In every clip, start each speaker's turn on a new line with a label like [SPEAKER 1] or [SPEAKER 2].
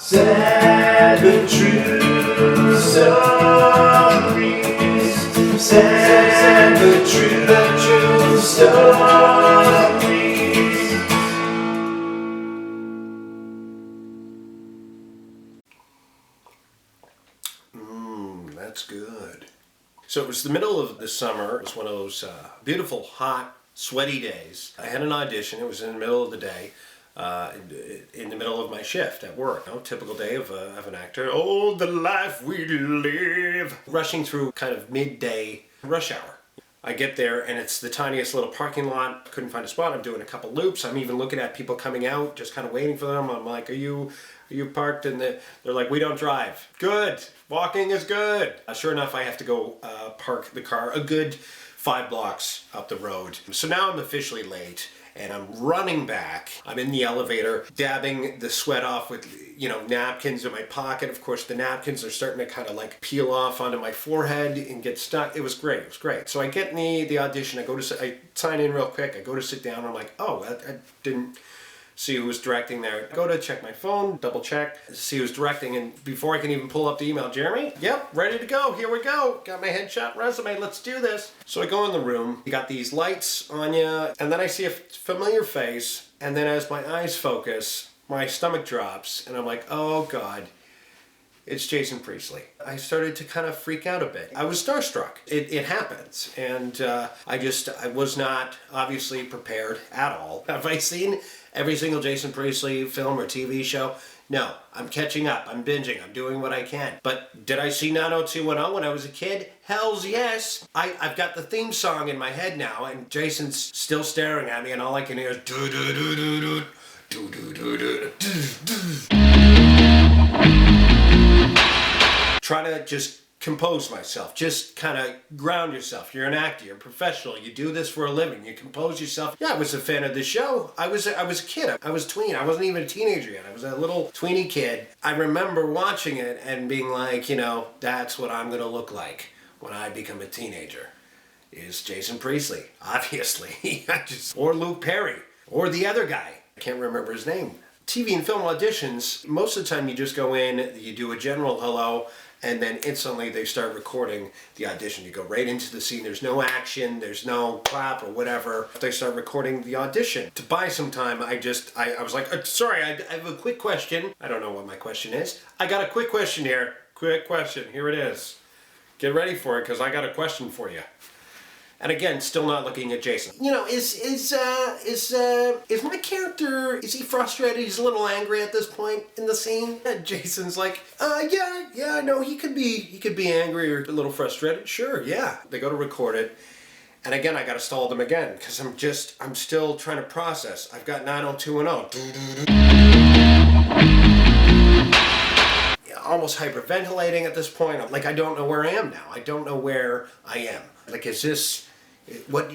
[SPEAKER 1] Sad but true stories. Sad but true stories. That's good. So it was the middle of the summer. It was one of those beautiful, hot, sweaty days. I had an audition. It was in the middle of the day. In the middle of my shift at work. You know, typical day of an actor. Oh, the life we live. Rushing through kind of midday rush hour. I get there and it's the tiniest little parking lot. Couldn't find a spot. I'm doing a couple loops. I'm even looking at people coming out, just kind of waiting for them. I'm like, are you parked? And they're like, we don't drive. Good. Walking is good. Sure enough, I have to go park the car a good 5 blocks up the road. So now I'm officially late. And I'm running back. I'm in the elevator, dabbing the sweat off with, napkins in my pocket. Of course, the napkins are starting to kind of like peel off onto my forehead and get stuck. It was great. It was great. So I get in the audition. I sign in real quick. I go to sit down. I'm like, oh, I didn't see who was directing there. I go to check my phone, double check, see who's directing, and before I can even pull up the email, Jeremy, yep, ready to go, here we go. Got my headshot resume, let's do this. So I go in the room, you got these lights on you, and then I see a familiar face, and then as my eyes focus, my stomach drops, and I'm like, oh God, it's Jason Priestley. I started to kind of freak out a bit. I was starstruck. It happens. And I was not obviously prepared at all. Have I seen every single Jason Priestley film or TV show? No, I'm catching up. I'm binging. I'm doing what I can. But did I see 90210 when I was a kid? Hells yes. I've got the theme song in my head now, and Jason's still staring at me, and all I can hear is do-do-do-do-do, do-do-do-do-do. Try to just compose myself. Just kind of ground yourself. You're an actor. You're a professional. You do this for a living. You compose yourself. Yeah, I was a fan of the show. I was a kid. I was tween. I wasn't even a teenager yet. I was a little tweeny kid. I remember watching it and being like, that's what I'm going to look like when I become a teenager. Is Jason Priestley, obviously. Or Luke Perry. Or the other guy. I can't remember his name. TV and film auditions, most of the time you just go in, you do a general hello, and then instantly they start recording the audition. You go right into the scene. There's no action, there's no clap or whatever. They start recording the audition. To buy some time, I was like, sorry, I have a quick question. I don't know what my question is. I got a quick question here. Quick question, here it is. Get ready for it, because I got a question for you. And again, still not looking at Jason. Is my character, is he frustrated? He's a little angry at this point in the scene. And Jason's like, no, he could be angry or a little frustrated. Sure, yeah. They go to record it. And again, I gotta stall them again, because I'm still trying to process. I've got 90210. Almost hyperventilating at this point. I'm like, I don't know where I am now. I don't know where I am. Like, is this, what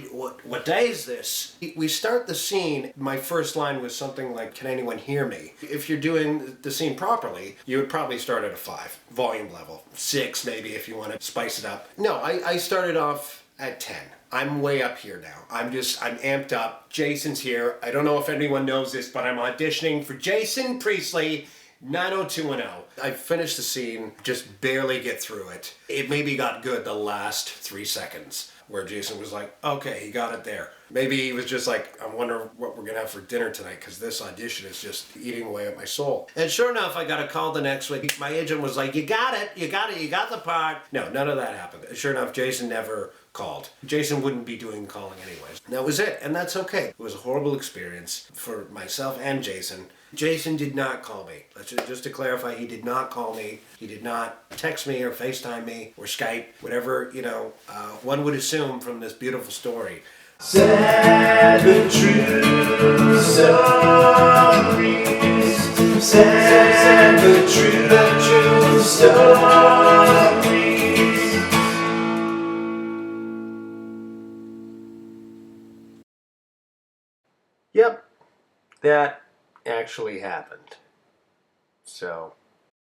[SPEAKER 1] day is this? We start the scene, my first line was something like, can anyone hear me? If you're doing the scene properly, you would probably start at a 5, volume level. 6 maybe if you want to spice it up. No, I started off at 10. I'm way up here now. I'm amped up. Jason's here. I don't know if anyone knows this, but I'm auditioning for Jason Priestley, 90210. I finished the scene, just barely get through it. It maybe got good the last 3 seconds, where Jason was like, okay, he got it there. Maybe he was just like, I wonder what we're gonna have for dinner tonight, because this audition is just eating away at my soul. And sure enough, I got a call the next week. My agent was like, you got the part. No, none of that happened. Sure enough, Jason never called. Jason wouldn't be doing calling anyways. That was it, and that's okay. It was a horrible experience for myself and Jason. Jason did not call me. Just to clarify, he did not call me. He did not text me or FaceTime me or Skype, whatever, one would assume from this beautiful story. Sad but true stories. Sad but true stories. Yep, that actually happened. So